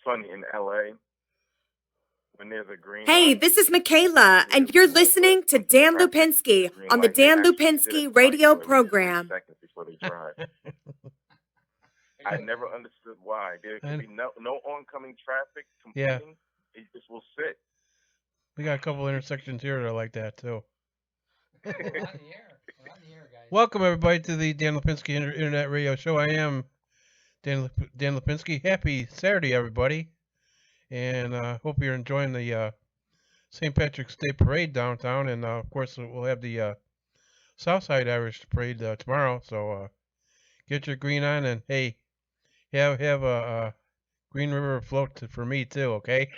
funny in LA when there's a green Hey, light. this is Michaela, and you're listening to Dan Traffic Lupinski green on the light. They Dan actually did it Lupinski twice, radio so at least 3 program. seconds before they drive. I never understood why. There could be no oncoming traffic complaining. It just will sit. We got a couple intersections here that are like that too. We're on the air, guys. Welcome everybody to the Dan Lupinski Internet Radio Show. I am Dan Lupinski. Happy Saturday, everybody, and hope you're enjoying the St. Patrick's Day Parade downtown. And of course, we'll have the Southside Irish Parade tomorrow. So get your green on, and hey, have a Green River float for me too, okay?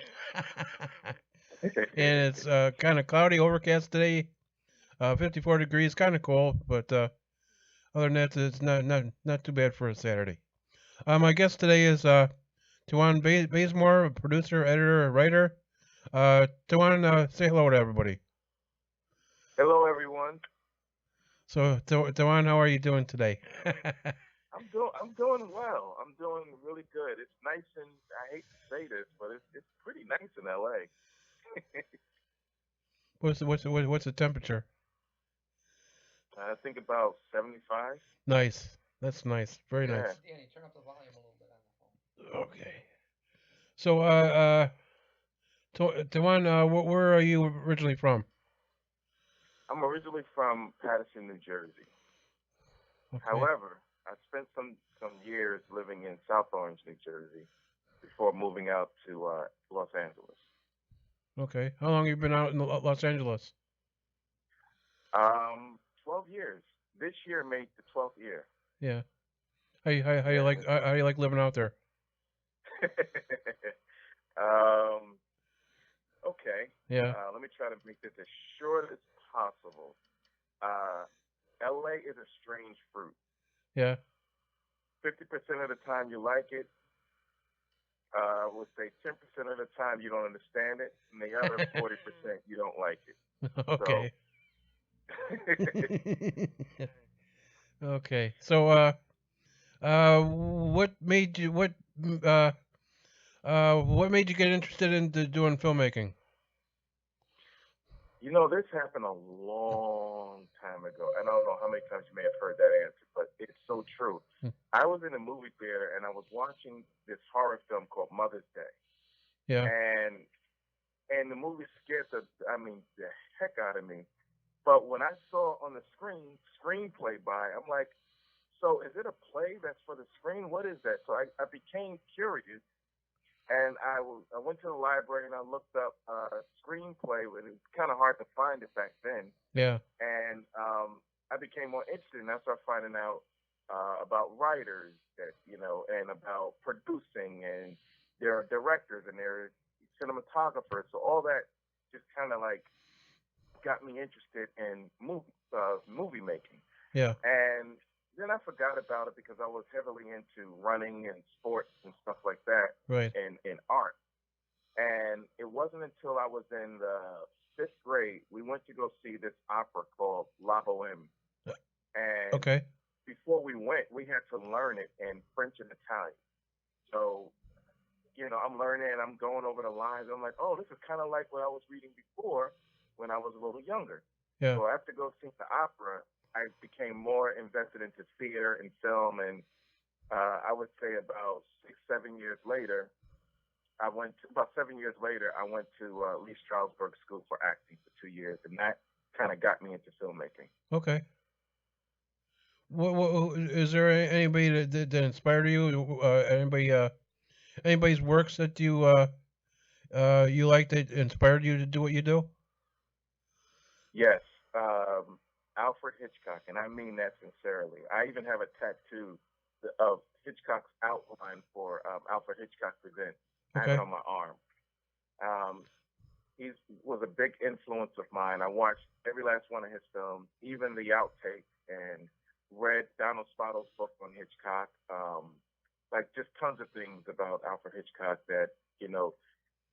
And it's kind of cloudy, overcast today. 54 degrees, kind of cold, but other than that, it's not too bad for a Saturday. My guest today is Tawan Bazemore, producer, editor, writer. Tawan, say hello to everybody. Hello, everyone. So, Tawan, how are you doing today? I'm doing well. I'm doing really good. It's nice, and I hate to say this, but it's pretty nice in LA. What's the temperature? I think about 75. Nice. That's nice. Very nice. Danny, turn up the volume a little bit on the phone. Okay. So, Tawan, where are you originally from? I'm originally from Paterson, New Jersey. Okay. However, I spent some years living in South Orange, New Jersey, before moving out to Los Angeles. Okay. How long have you been out in Los Angeles? 12 years. This year made the 12th year. Yeah. How you like living out there? Okay. Yeah. Let me try to make this as short as possible. LA is a strange fruit. Yeah. 50% of the time you like it. I would say 10% of the time you don't understand it, and the other 40% you don't like it. Okay. Okay. So, what made you get interested into doing filmmaking? You know, this happened a long time ago. I don't know how many times you may have heard that answer, but it's so true. I was in a movie theater and I was watching this horror film called Mother's Day. Yeah. And the movie scared the heck out of me. But when I saw on the screenplay by, I'm like, so is it a play that's for the screen? What is that? So I became curious, and I went to the library and I looked up screenplay, and it was kind of hard to find it back then. Yeah. And I became more interested, and I started finding out about writers that and about producing, and there are directors and there are cinematographers. So all that just kind of like got me interested in movie making. Yeah. And then I forgot about it because I was heavily into running and sports and stuff like that. Right. And art. And it wasn't until I was in the 5th grade, we went to go see this opera called La Boheme. And okay. Before we went, we had to learn it in French and Italian. So, I'm learning and I'm going over the lines. I'm like, oh, this is kind of like what I was reading before when I was a little younger. Yeah. So after going to see the opera, I became more invested into theater and film. And I would say about 7 years later, I went to Lee Strasberg School for Acting for 2 years. And that kind of got me into filmmaking. Okay. What is there anybody that inspired you? Anybody's works that you like that inspired you to do what you do? Yes, Alfred Hitchcock, and I mean that sincerely. I even have a tattoo of Hitchcock's outline for Alfred Hitchcock Presents. Okay. I have it on my arm. He was a big influence of mine. I watched every last one of his films, even the outtakes, and read Donald Spato's book on Hitchcock. Like just tons of things about Alfred Hitchcock that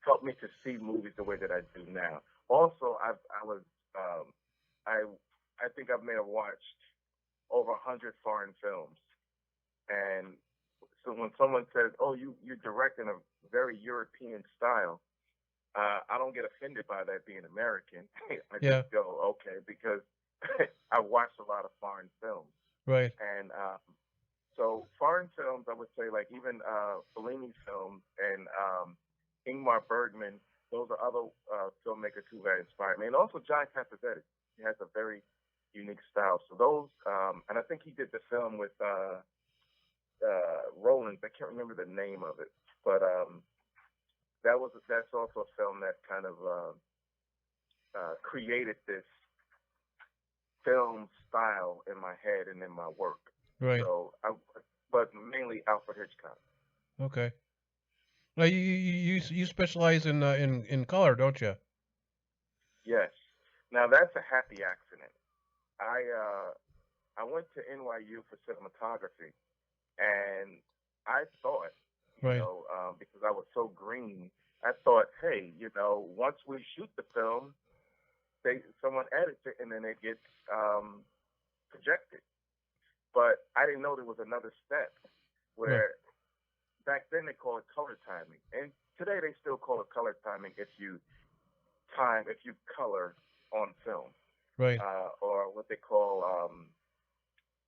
helped me to see movies the way that I do now. Also, I think I may have watched over 100 foreign films, and so when someone says, "Oh, you're directing very European style, I don't get offended by that being American. I Yeah. just go, okay, because I watched a lot of foreign films. Right. And so foreign films, I would say, like even Fellini films and Ingmar Bergman, those are other filmmakers who have inspired me. And also John Cassavetes. He has a very unique style. So those, and I think he did the film with Roland. I can't remember the name of it, but that's also a film that kind of created this film style in my head and in my work. Right. So, but mainly Alfred Hitchcock. Okay. Now you specialize in color, don't you? Yes. Now that's a happy accident. I went to NYU for cinematography, and I thought, Right. because I was so green, I thought, hey, once we shoot the film, someone edits it and then it gets projected. But I didn't know there was another step where back then they call it color timing, and today they still call it color timing if you color on film, Right. or what they call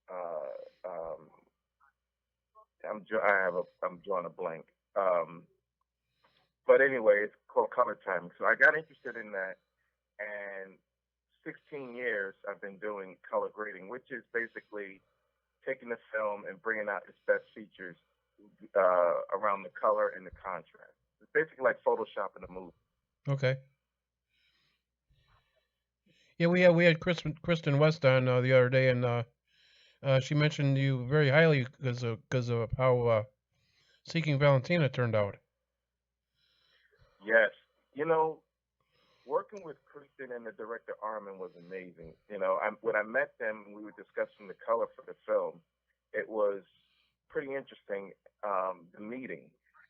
uh, um, I'm drawing a blank. But anyway, it's called color timing. So I got interested in that, and 16 years I've been doing color grading, which is basically taking the film and bringing out its best features around the color and the contrast. It's basically like Photoshop in a movie. Okay. Yeah, we had Kristen West on the other day, and she mentioned you very highly because of how Seeking Valentina turned out. Yes. Working with Kristen and the director Armin was amazing. When I met them and we were discussing the color for the film, it was pretty interesting, the meeting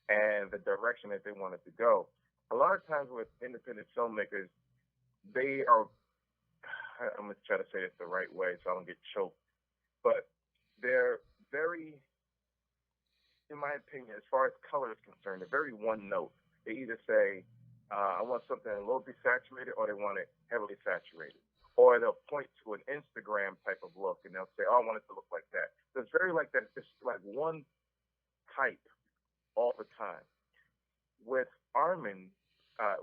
and the direction that they wanted to go. A lot of times with independent filmmakers, they are, I'm going to try to say it the right way so I don't get choked, but they're very, in my opinion, as far as color is concerned, they're very one note. They either say, I want something a little desaturated, or they want it heavily saturated. Or they'll point to an Instagram type of look, and they'll say, oh, I want it to look like that. So it's very like that. It's like one type all the time. With Armin,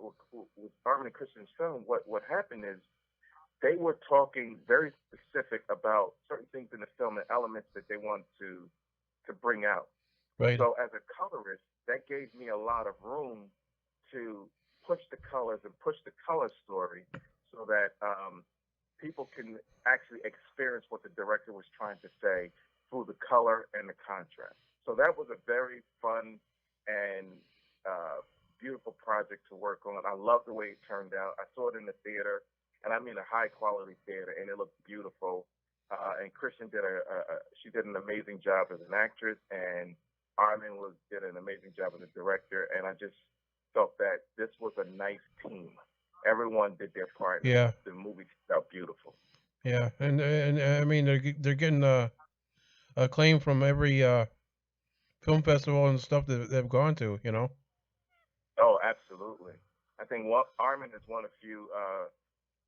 with Armin and Christian's film, what happened is they were talking very specific about certain things in the film and elements that they wanted to bring out. Right. So as a colorist, that gave me a lot of room to push the colors and push the color story so that people can actually experience what the director was trying to say through the color and the contrast. So that was a very fun and beautiful project to work on. I love the way it turned out. I saw it in the theater, and I mean a high quality theater, and it looked beautiful. And Christian did an amazing job as an actress, and Armin did an amazing job as a director, and I just felt that this was a nice team. Everyone did their part. Yeah. The movie turned out beautiful. Yeah, and I mean they're getting acclaim from every film festival and stuff that they've gone to. Oh, absolutely. I think Armin has won a few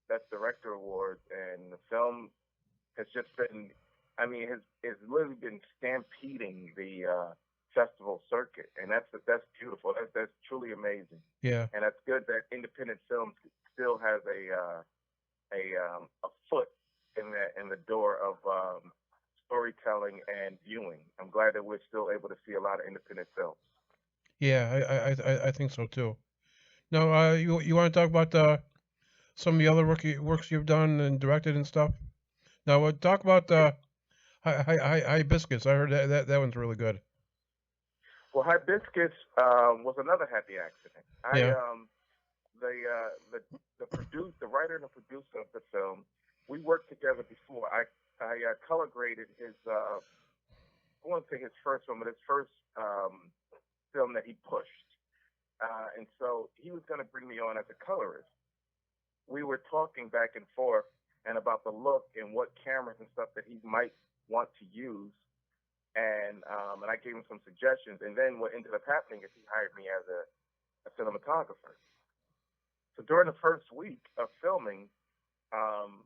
Best Director awards, and the film has just been, I mean, it's literally been stampeding the festival circuit, and that's beautiful. That's truly amazing. Yeah. And that's good that independent film still has a foot in the door of storytelling and viewing. I'm glad that we're still able to see a lot of independent films. Yeah, I think so too. Now, you want to talk about some of the other works you've done and directed and stuff? Now, talk about Hibiscus. I heard that one's really good. Well, Hibiscus was another happy accident. Yeah. The writer and the producer of the film, we worked together before. I color graded his, I won't say his first film, but his first film that he pushed. And so he was going to bring me on as a colorist. We were talking back and forth and about the look and what cameras and stuff that he might want to use. and I gave him some suggestions. And then what ended up happening is he hired me as a cinematographer. So during the first week of filming, um,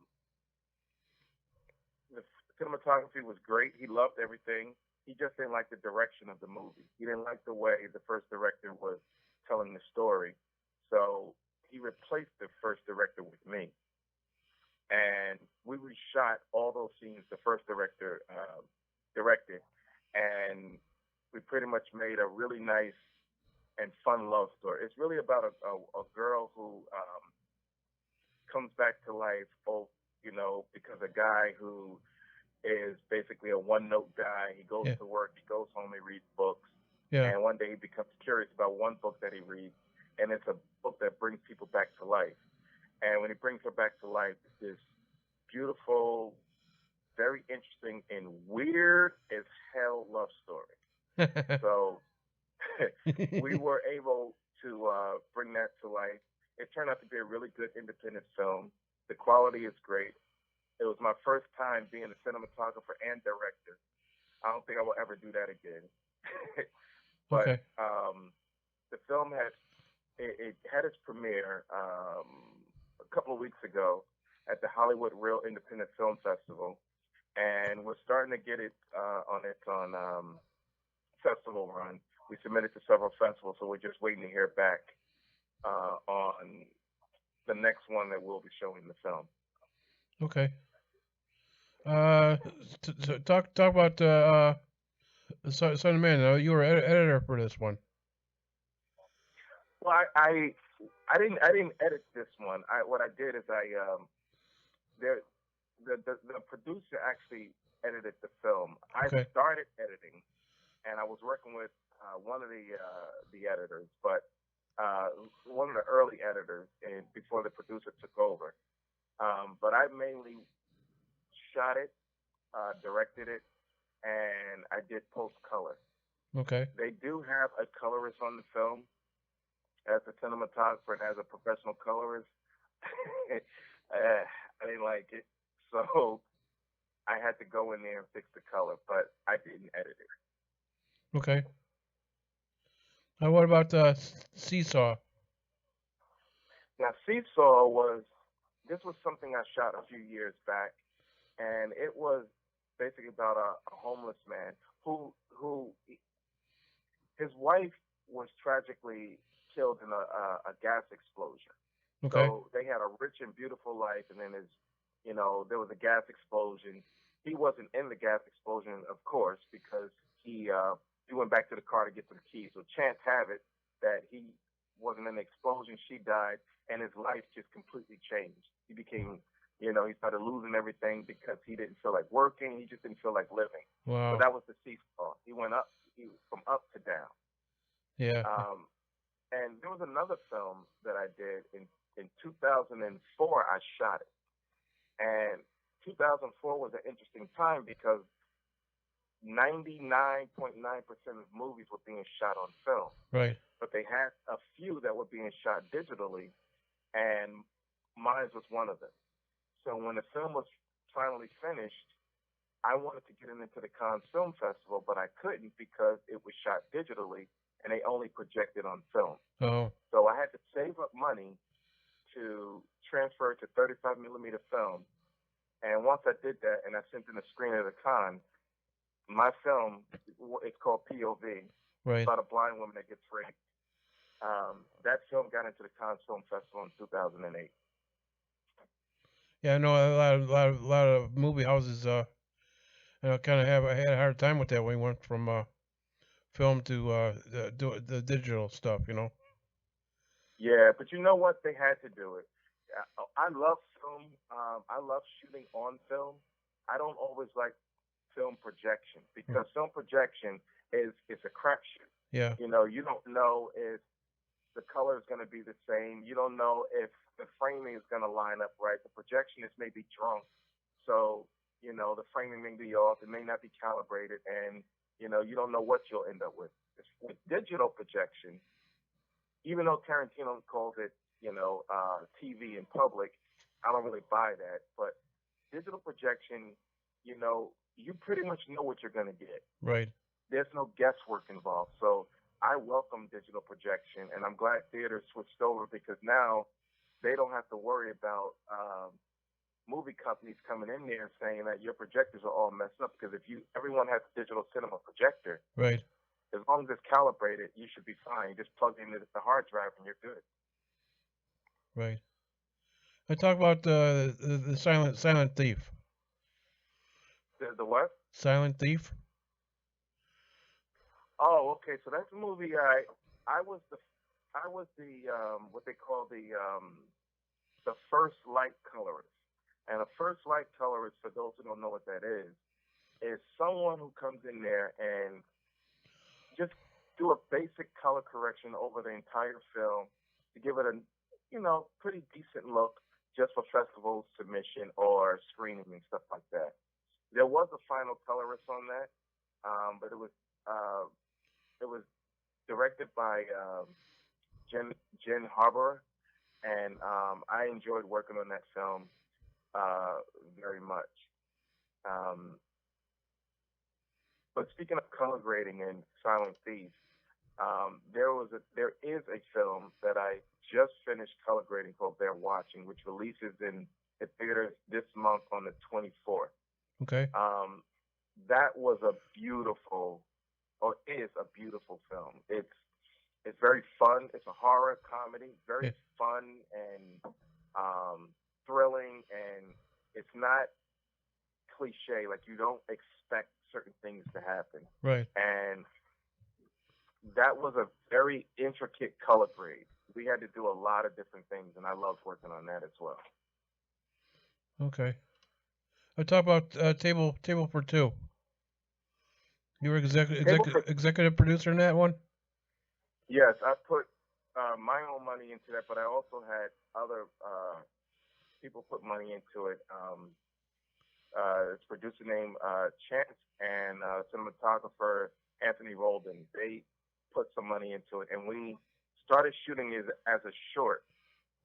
the cinematography was great. He loved everything. He just didn't like the direction of the movie. He didn't like the way the first director was telling the story. So he replaced the first director with me. And we reshot all those scenes the first director directed. And we pretty much made a really nice and fun love story. It's really about a girl who comes back to life, both, because a guy who is basically a one-note guy. He goes to work, he goes home, he reads books. Yeah. And one day he becomes curious about one book that he reads, and it's a book that brings people back to life. And when he brings her back to life, it's this beautiful, very interesting, and weird as hell love story. So we were able to bring that to life. It turned out to be a really good independent film. The quality is great. It was my first time being a cinematographer and director. I don't think I will ever do that again. But Okay. The film had its premiere a couple of weeks ago at the Hollywood Real Independent Film Festival, and we're starting to get it on festival run. We submitted to several festivals, so we're just waiting to hear back on the next one that we'll be showing the film. Okay. Talk about Son of Man. You were editor for this one. Well, I didn't edit this one. What I did is the producer actually edited the film. Okay. I started editing, and I was working with one of the editors, but one of the early editors, and before the producer took over. But I mainly shot it, directed it, and I did post color. Okay. They do have a colorist on the film as a cinematographer and as a professional colorist. I didn't like it, so I had to go in there and fix the color, but I didn't edit it. Okay. What about Seesaw? Now, Seesaw was something I shot a few years back, and it was basically about a homeless man who his wife was tragically killed in a gas explosion. Okay. So they had a rich and beautiful life, and then there was a gas explosion. He wasn't in the gas explosion, of course, because he went back to the car to get to the keys. So chance have it that he wasn't in the explosion. She died, and his life just completely changed. He became, he started losing everything because he didn't feel like working. He just didn't feel like living. Wow. So that was the Seesaw. He went from up to down. Yeah. And there was another film that I did in 2004. I shot it, and 2004 was an interesting time because 99.9% of movies were being shot on film. Right. But they had a few that were being shot digitally, and mine was one of them. So when the film was finally finished, I wanted to get it into the Cannes Film Festival, but I couldn't because it was shot digitally, and they only projected on film. Oh. So I had to save up money to transfer it to 35 millimeter film. And once I did that, and I sent in a screener to Cannes, my film, it's called POV. Right. It's about a blind woman that gets raped. That film got into the Cannes Film Festival in 2008. Yeah, I know a lot of movie houses kind of had a hard time with that when we went from film to the digital stuff, Yeah, but you know what? They had to do it. I love film. I love shooting on film. I don't always like film projection because film projection is a crapshoot. Yeah. You don't know if the color is going to be the same. You don't know if the framing is going to line up right. The projection is maybe drunk, so the framing may be off. It may not be calibrated, and you don't know what you'll end up with. With digital projection, even though Tarantino calls it TV in public, I don't really buy that. But digital projection, you pretty much know what you're going to get. Right. There's no guesswork involved. So I welcome digital projection, and I'm glad theaters switched over because now they don't have to worry about movie companies coming in there saying that your projectors are all messed up. Because everyone has a digital cinema projector, Right. as long as it's calibrated, you should be fine. You just plug in the hard drive and you're good. Right. I talk about the Silent Thief. The what? Silent Thief. Oh, okay. So that's a movie. I was the what they call the first light colorist. And a first light colorist, for those who don't know what that is someone who comes in there and just do a basic color correction over the entire film to give it a pretty decent look, just for festival submission or screening and stuff like that. There was a final colorist on that, but it was directed by Jen Harbour, and I enjoyed working on that film very much. But speaking of color grading and Silent Thief, there is a film that I just finished color grading called They're Watching, which releases in the theaters this month on the 24th. Okay. That was is a beautiful film. It's very fun. It's a horror comedy, very fun and thrilling, and it's not cliche. Like, you don't expect certain things to happen. Right. And that was a very intricate color grade. We had to do a lot of different things, and I loved working on that as well. Okay. I talk about Table for Two. You were executive producer in that one? Yes, I put my own money into that, but I also had other people put money into it. It's a producer named Chance and cinematographer Anthony Roldan. They put some money into it, and we started shooting it as a short.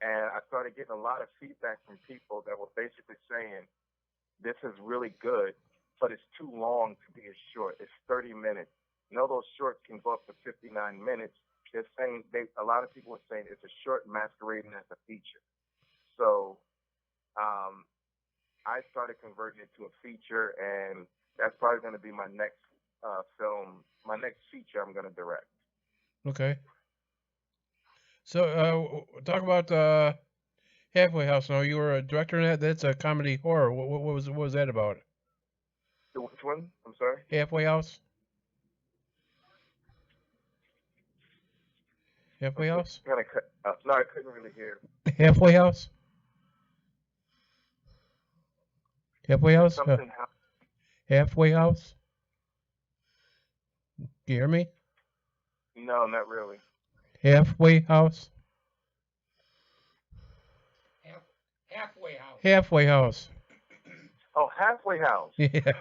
And I started getting a lot of feedback from people that were basically saying, this is really good, but it's too long to be a short. It's 30 minutes. Those shorts can go up to 59 minutes. They're saying a lot of people are saying it's a short masquerading as a feature. So I started converting it to a feature, and that's probably going to be my next film, my next feature I'm going to direct. Okay. So talk about Halfway House. Now, you were a director in that. That's a comedy horror. What was that about? Which one? I'm sorry. Halfway House. Halfway House. No, I couldn't really hear. Halfway House. Halfway House. Halfway House. Can you hear me? No, not really. Halfway House. Halfway House. Halfway House. Oh, Halfway House. Yeah.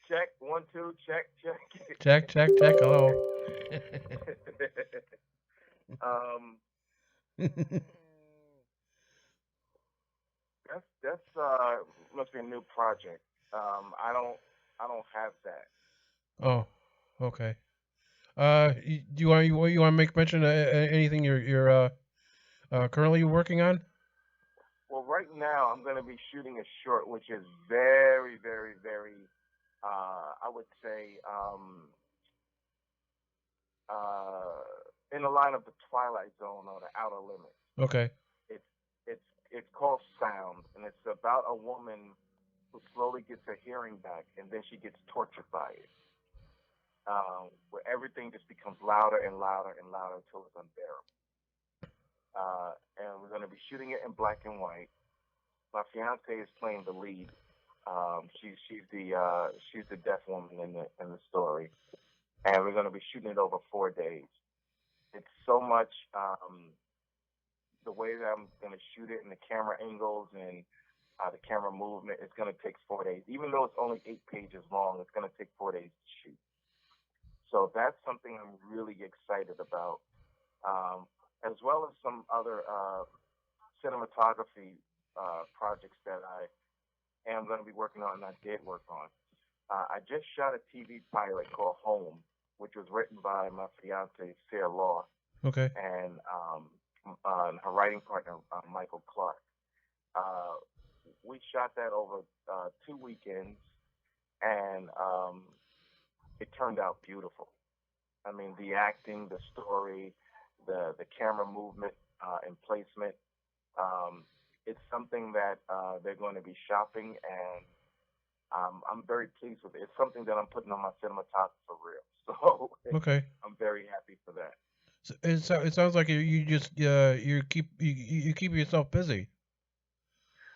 Check 1 2. Check. Check. Hello. That's must be a new project. I don't have that. Oh, okay. Do you want to make mention of anything you're currently working on? Well, right now I'm going to be shooting a short, which is very, very, very, I would say, in the line of the Twilight Zone or the Outer Limits. Okay. It's called Sound, and it's about a woman who slowly gets her hearing back, and then she gets tortured by it, where everything just becomes louder and louder and louder until it's unbearable. And we're going to be shooting it in black and white. My fiance is playing the lead. She's the deaf woman in the story, and we're going to be shooting it over 4 days. It's so much. The way that I'm going to shoot it and the camera angles and the camera movement, it's going to take 4 days. Even though it's only 8 pages long, it's going to take 4 days to shoot. So that's something I'm really excited about, as well as some other cinematography projects that I am going to be working on and I did work on. I just shot a TV pilot called Home, which was written by my fiance, Sarah Law, Okay. and her writing partner, Michael Clark. We shot that over 2 weekends, and it turned out beautiful. I mean, the acting, the story, the camera movement and placement. It's something that they're going to be shopping, and I'm very pleased with it. It's something that I'm putting on my cinematography for real. So Okay. I'm very happy for that. So it sounds like you just you keep yourself busy.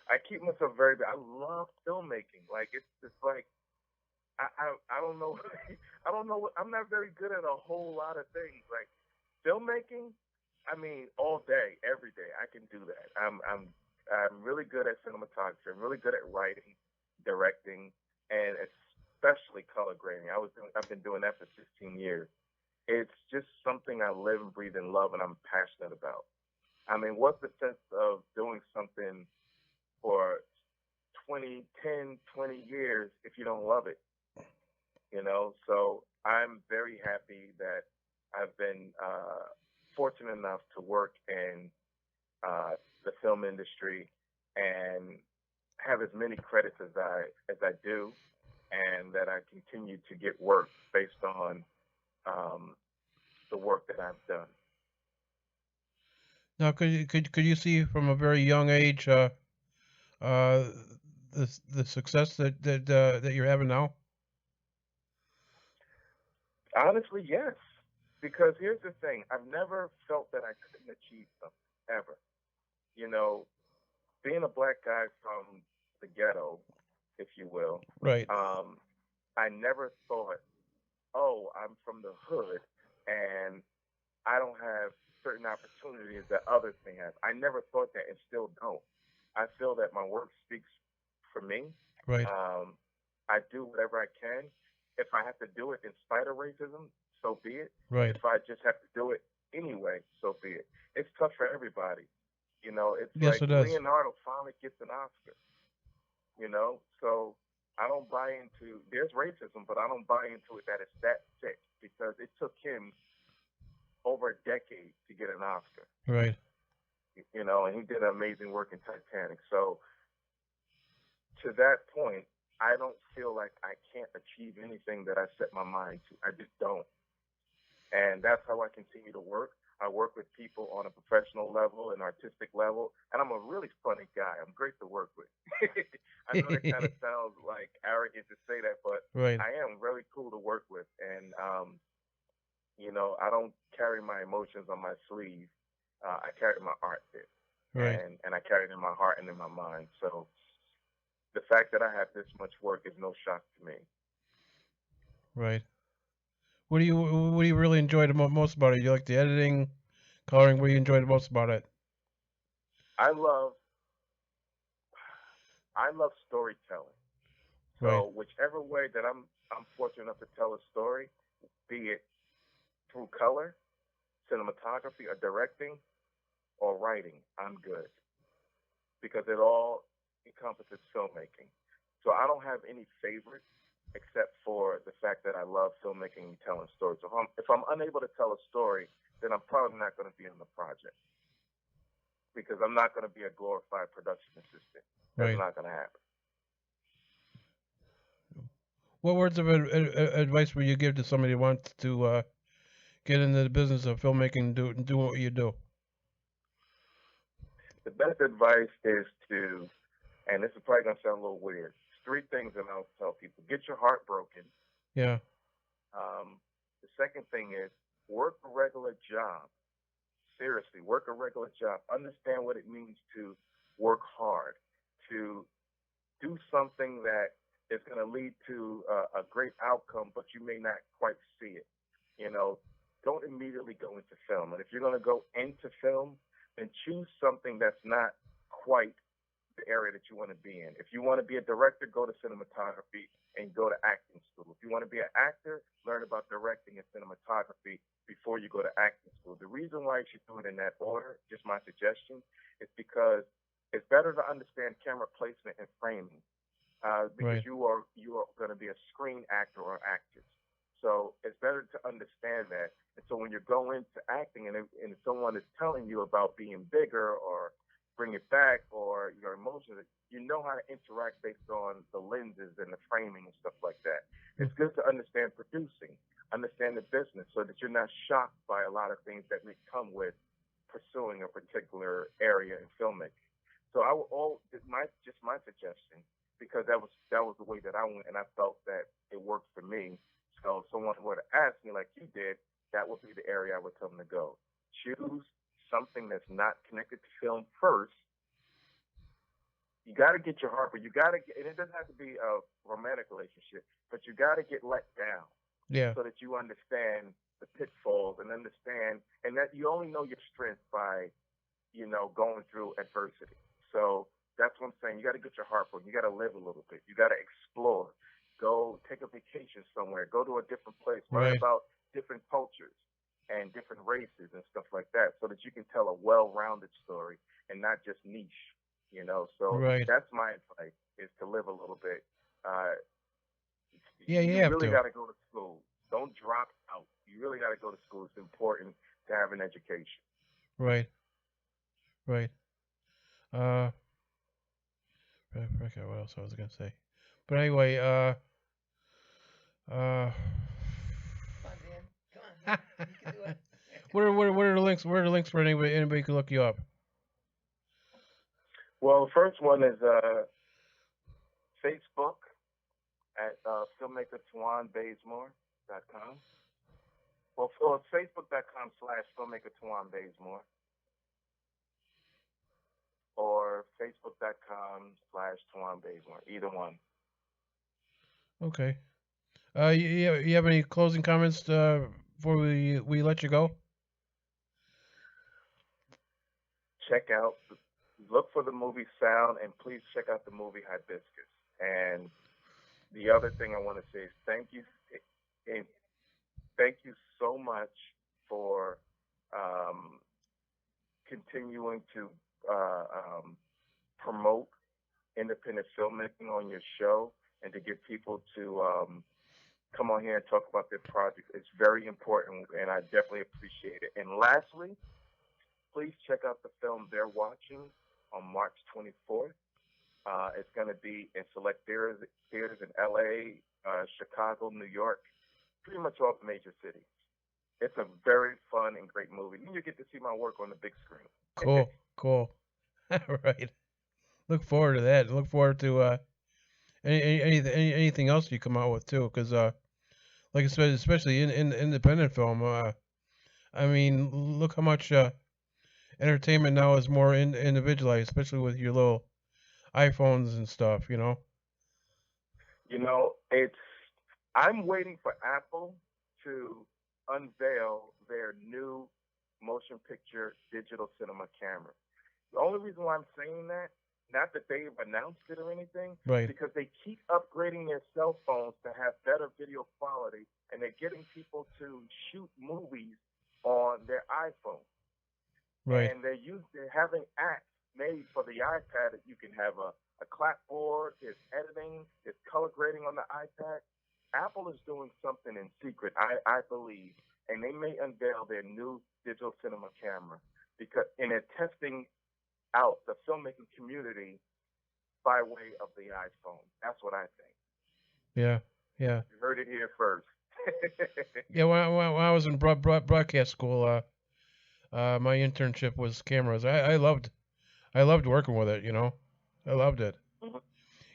I keep myself very. I love filmmaking. Like it's like I don't know. I don't know. I'm not very good at a whole lot of things. Like filmmaking, I mean, all day, every day, I can do that. I'm really good at cinematography. I'm really good at writing, directing, and especially color grading. I've been doing that for 16 years. It's just something I live and breathe and love, and I'm passionate about. I mean, what's the sense of doing something for 10, 20 years if you don't love it? You know, so I'm very happy that I've been fortunate enough to work in the film industry and have as many credits as I do, and that I continue to get work based on the work that I've done. Now, could you see from a very young age the success that you're having now? Honestly, yes. Because here's the thing, I've never felt that I couldn't achieve something, ever. You know, being a black guy from the ghetto, if you will, Right. I never thought, oh, I'm from the hood and I don't have certain opportunities that others may have. I never thought that and still don't. I feel that my work speaks for me. Right. I do whatever I can. If I have to do it in spite of racism, so be it. Right. If I just have to do it anyway, so be it. It's tough for everybody. You know, it's Yes, like it is. Leonardo finally gets an Oscar. You know, so I don't buy into, there's racism, but I don't buy into it that it's that thick, because it took him over a decade to get an Oscar. Right. You know, and he did amazing work in Titanic. So to that point, I don't feel like I can't achieve anything that I set my mind to. I just don't. And that's how I continue to work. I work with people on a professional level, an artistic level, and I'm a really funny guy. I'm great to work with. I know that kind of sounds like arrogant to say that, but Right. I am really cool to work with. And, you know, I don't carry my emotions on my sleeve. I carry my art there. Right. And I carry it in my heart and in my mind. So the fact that I have this much work is no shock to me. Right. What do you really enjoy the most about it? You like the editing, coloring? What do you enjoy the most about it? I love storytelling. So Right. whichever way that I'm fortunate enough to tell a story, be it through color, cinematography, or directing, or writing, I'm good, because it all encompasses filmmaking. So I don't have any favorites except for the fact that I love filmmaking and telling stories. So if I'm unable to tell a story, then I'm probably not going to be on the project, because I'm not going to be a glorified production assistant. That's Right. not going to happen. What words of advice would you give to somebody who wants to get into the business of filmmaking and do what you do? The best advice is to, and this is probably going to sound a little weird, it's 3 things that I'll tell people. Get your heart broken. Yeah. The second thing is work a regular job. Seriously, work a regular job. Understand what it means to work hard, to do something that is going to lead to a great outcome, but you may not quite see it. You know, don't immediately go into film. And if you're going to go into film, then choose something that's not quite the area that you want to be in. If you want to be a director, go to cinematography and go to acting school. If you want to be an actor, learn about directing and cinematography before you go to acting school. The reason why you should do it in that order, just my suggestion, is because it's better to understand camera placement and framing because Right. you are going to be a screen actor or actress. So it's better to understand that. And so when you go into acting and someone is telling you about being bigger or bring it back or your emotions, you know how to interact based on the lenses and the framing and stuff like that. It's good to understand producing, understand the business so that you're not shocked by a lot of things that may come with pursuing a particular area in filmmaking. So I will all my suggestion because that was the way that I went and I felt that it worked for me. So if someone were to ask me like you did, that would be the area I would tell them to go. Choose something that's not connected to film first. You got to get your heart, but you got to get, and it doesn't have to be a romantic relationship, but you got to get let down Yeah. so that you understand the pitfalls and understand, and that you only know your strength by, going through adversity. So that's what I'm saying. You got to get your heart broken. You got to live a little bit. You got to explore. Go take a vacation somewhere. Go to a different place. Learn Right. about different cultures and different races and stuff like that, so that you can tell a well-rounded story and not just niche. So Right. that's my advice: is to live a little bit. Yeah, you You have really to. got to go to school. Don't drop out. You really got to go to school. It's important to have an education. Right. Right. Uh, I forgot what else I was gonna say. But anyway, uh, Come on, Dan. Come on, Dan. You can do it. what are the links? Where are the links for anybody can look you up? Well, the first one is Facebook at filmmaker Tawan Bazemore.com. Well, Facebook.com/filmmaker Tawan Bazemore or Facebook.com/Tawan Bazemore. Either one. Okay. You have any closing comments before we let you go? Look for the movie Sound, and please check out the movie Hibiscus. And the other thing I want to say is and thank you so much for continuing to promote independent filmmaking on your show and to get people to come on here and talk about their projects. It's very important, and I definitely appreciate it. And lastly, please check out the film They're Watching on March 24th. It's going to be in select theaters in LA, Chicago, New York, pretty much all the major cities. It's a very fun and great movie. And you get to see my work on the big screen. Cool. Cool. Right. Look forward to that. Look forward to anything else you come out with too, because like I said, especially in independent film. I mean, look how much entertainment now is more individualized, especially with your little iPhones and stuff. I'm waiting for Apple to unveil their new motion picture digital cinema camera. The only reason why I'm saying that, not that they've announced it or anything, Right. because they keep upgrading their cell phones to have better video quality, and they're getting people to shoot movies on their iPhone. Right. And they're having apps made for the iPad that you can have a clapboard, there's editing, there's color grading on the iPad. Apple is doing something in secret, I believe, and they may unveil their new digital cinema camera and they're testing out the filmmaking community by way of the iPhone. That's what I think. Yeah. Yeah. You heard it here first. Yeah. When I was in broadcast school, my internship was cameras. I loved working with it. I loved it. Mhm.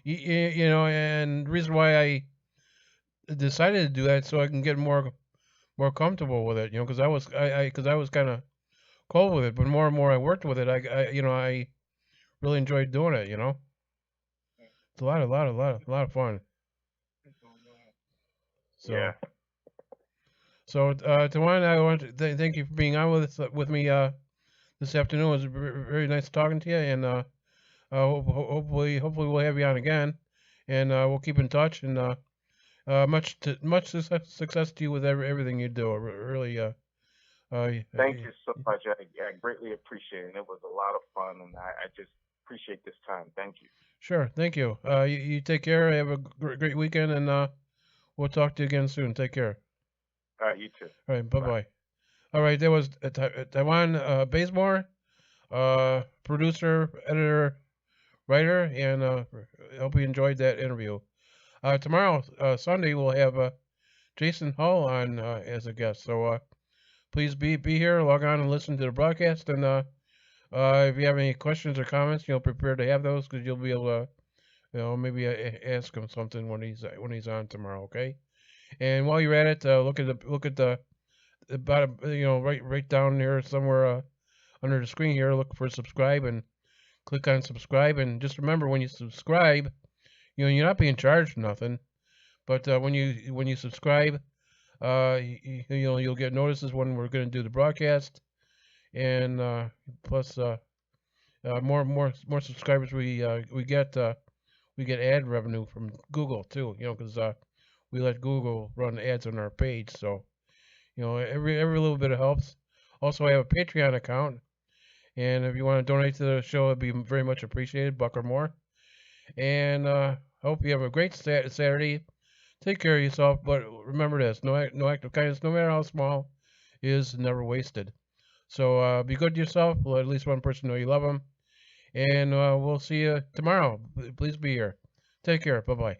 And the reason why I decided to do that so I can get more comfortable with it. Because I was kind of cold with it, but more and more I worked with it, I really enjoyed doing it. It's a lot of fun. So. Yeah. So, Tawan, I want to thank you for being on with me this afternoon. It was very nice talking to you, and hopefully we'll have you on again, and we'll keep in touch. And much success to you with everything you do. Really, Thank you so much. I greatly appreciate it. It was a lot of fun, and I just appreciate this time. Thank you. Sure. Thank you. You take care. Have a great weekend, and we'll talk to you again soon. Take care. All right, you too. All right. Bye Bye. bye. All right. That was Tawan Bazemore, producer, editor, writer, and I hope you enjoyed that interview. Tomorrow, Sunday, we'll have Jason Hull on as a guest. So please be here, log on and listen to the broadcast. And if you have any questions or comments, prepare to have those because you'll be able to, maybe ask him something when he's on tomorrow. Okay. And while you're at it, look at the bottom, right down there somewhere under the screen here. Look for subscribe and click on subscribe. And just remember, when you subscribe, you're not being charged nothing. But when you subscribe, you'll get notices when we're going to do the broadcast, and plus more subscribers we get ad revenue from Google too. Because we let Google run ads on our page, so every little bit helps. Also, I have a Patreon account, and if you want to donate to the show, it'd be very much appreciated, $1 or more. And I hope you have a great Saturday. Take care of yourself, but remember this: no act of kindness, no matter how small, is never wasted. So be good to yourself. Let at least one person know you love them. And we'll see you tomorrow. Please be here. Take care. Bye-bye.